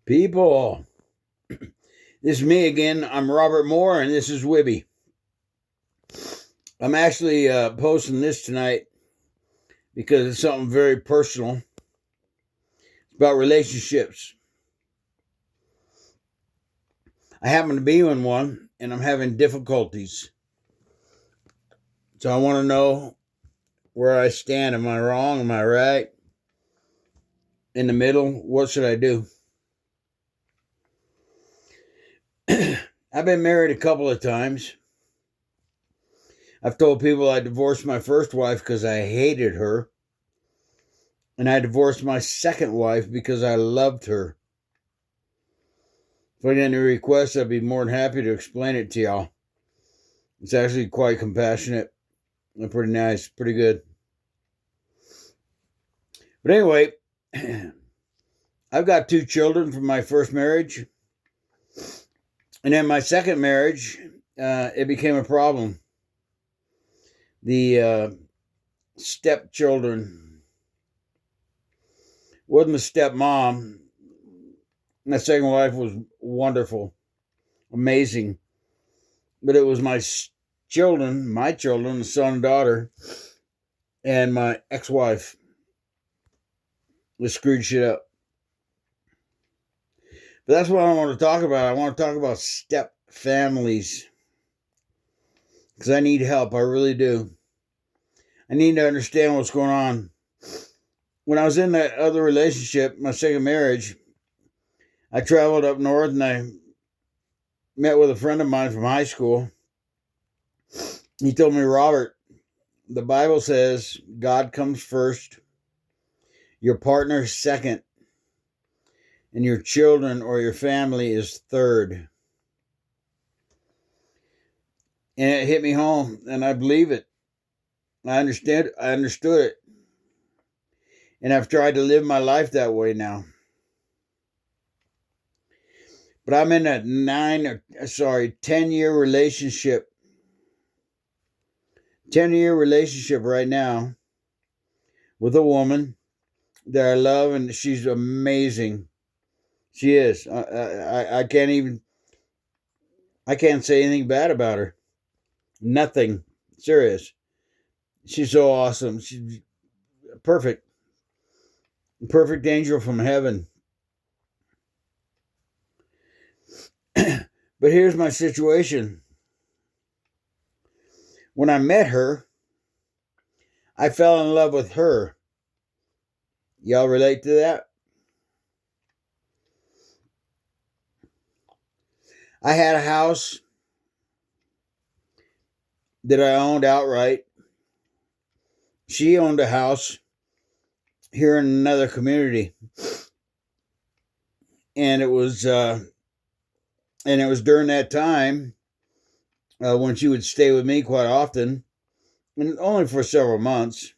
People, this is me again. I'm Robert Moore, and this is Wibby. I'm actually posting this tonight because it's something very personal. It's about relationships. I happen to be in one, and I'm having difficulties. So I want to know where I stand. Am I wrong? Am I right? In the middle? What should I do? I've been married a couple of times. I've told people I divorced my first wife because I hated her. And I divorced my second wife because I loved her. If I get any requests, I'd be more than happy to explain it to y'all. It's actually quite compassionate and pretty nice, pretty good. But anyway, I've got 2 children from my first marriage. And then my second marriage, it became a problem. The stepchildren wasn't the stepmom. My second wife was wonderful, amazing. But it was my children, the son and daughter, and my ex-wife that screwed shit up. But that's what I want to talk about. I want to talk about step families. Because I need help. I really do. I need to understand what's going on. When I was in that other relationship, my second marriage, I traveled up north and I met with a friend of mine from high school. He told me, Robert, the Bible says God comes first, your partner second, and your children or your family is third. And it hit me home, and I believe it. I understood it. And I've tried to live my life that way now. But I'm in a 10-year relationship. 10-year relationship right now with a woman that I love, and she's amazing. She is. I can't say anything bad about her. Nothing. Serious. She's so awesome. She's perfect. Perfect angel from heaven. But here's my situation. When I met her, I fell in love with her. Y'all relate to that? I had a house that I owned outright. She owned a house here in another community. And it was during that time when she would stay with me quite often, and only for several months,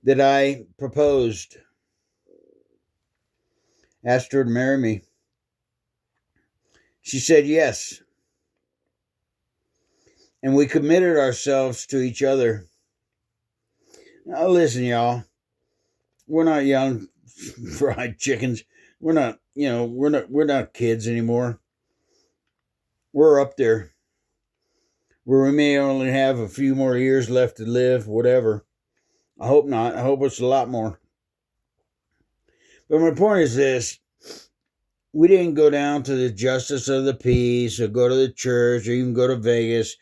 that I proposed. Asked her to marry me. She said yes. And we committed ourselves to each other. Now listen, y'all. We're not young fried chickens. We're not kids anymore. We're up there. Where we may only have a few more years left to live, whatever. I hope not. I hope it's a lot more. But my point is this. We didn't go down to the Justice of the Peace or go to the church or even go to Vegas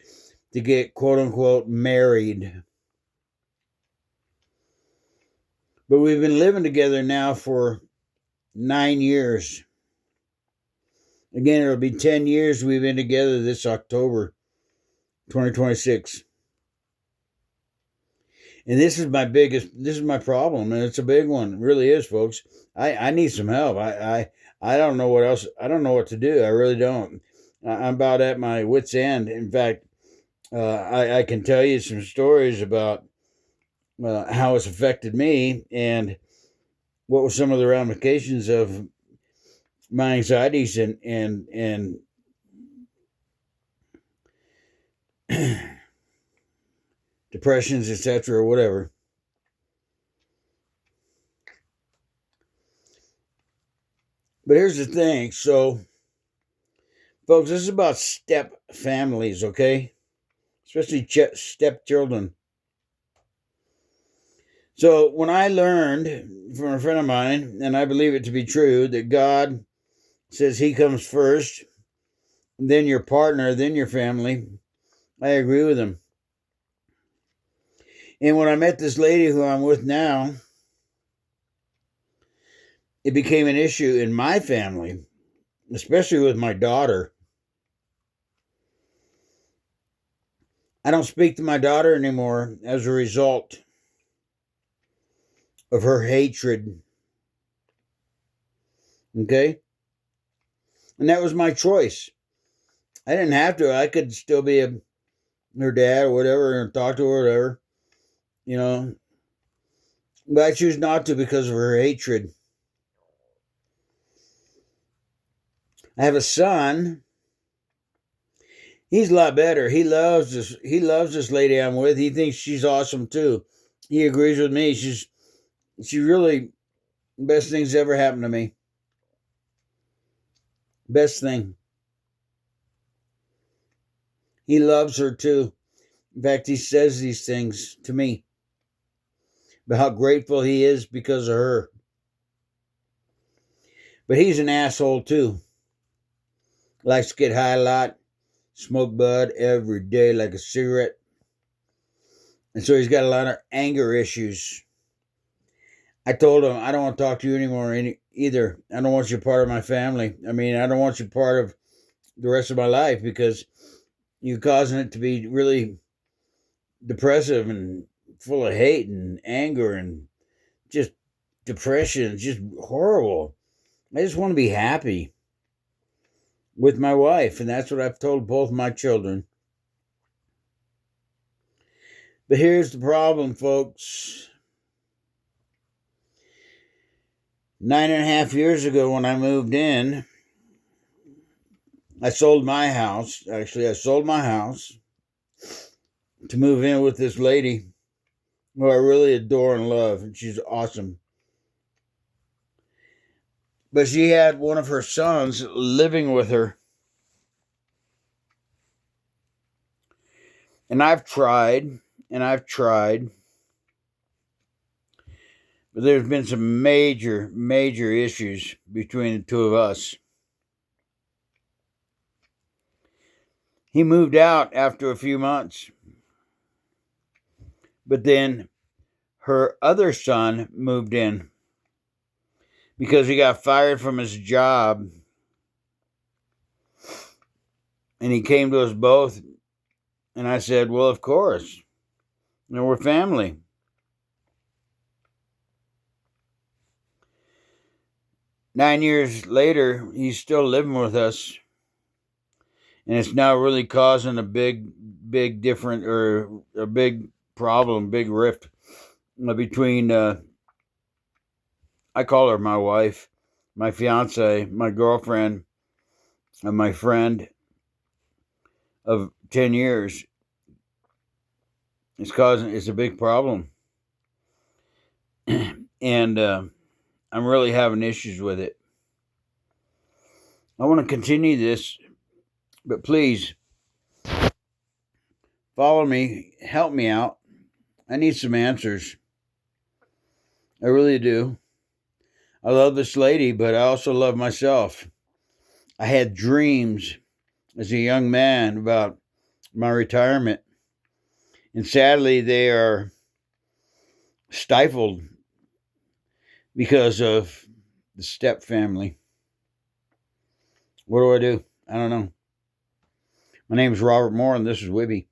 to get quote-unquote married. But we've been living together now for 9 years. Again, it'll be 10 years we've been together this October 2026. And this is my problem, and it's a big one. It really is, folks. I need some help. I don't know what else. I don't know what to do. I really don't. I'm about at my wit's end. In fact, I can tell you some stories about how it's affected me and what were some of the ramifications of my anxieties and depressions, etc., or whatever. But here's the thing. So, folks, this is about step families, okay? Especially stepchildren. So, when I learned from a friend of mine, and I believe it to be true, that God says He comes first, then your partner, then your family, I agree with him. And when I met this lady who I'm with now, it became an issue in my family, especially with my daughter. I don't speak to my daughter anymore as a result of her hatred. Okay? And that was my choice. I didn't have to. I could still be her dad or whatever and talk to her or whatever, you know. But I choose not to because of her hatred. I have a son. He's a lot better. He loves this lady I'm with. He thinks she's awesome too. He agrees with me. She really best thing's ever happened to me. Best thing. He loves her too. In fact, he says these things to me about how grateful he is because of her. But he's an asshole too. Likes to get high a lot, smoke bud every day like a cigarette. And so he's got a lot of anger issues. I told him, I don't want to talk to you anymore either. I don't want you part of my family. I mean, I don't want you part of the rest of my life because you're causing it to be really depressive and full of hate and anger and just depression. It's just horrible. I just want to be happy with my wife, and that's what I've told both my children. But here's the problem, folks. 9.5 years ago when I moved in, I sold my house. Actually, I sold my house to move in with this lady who I really adore and love, and she's awesome. But she had one of her sons living with her. And I've tried, but there's been some major, major issues between the two of us. He moved out after a few months. But then her other son moved in because he got fired from his job. And he came to us both. And I said, well, of course. You know, we're family. Nine years later, he's still living with us. And it's now really causing a big difference, or a big problem, big rift between, I call her my wife, my fiance, my girlfriend, and my friend of 10 years. It's a big problem. And I'm really having issues with it. I want to continue this, but please follow me, help me out. I need some answers. I really do. I love this lady, but I also love myself. I had dreams as a young man about my retirement, and sadly, they are stifled because of the step family. What do? I don't know. My name is Robert Moore, and this is Wibby.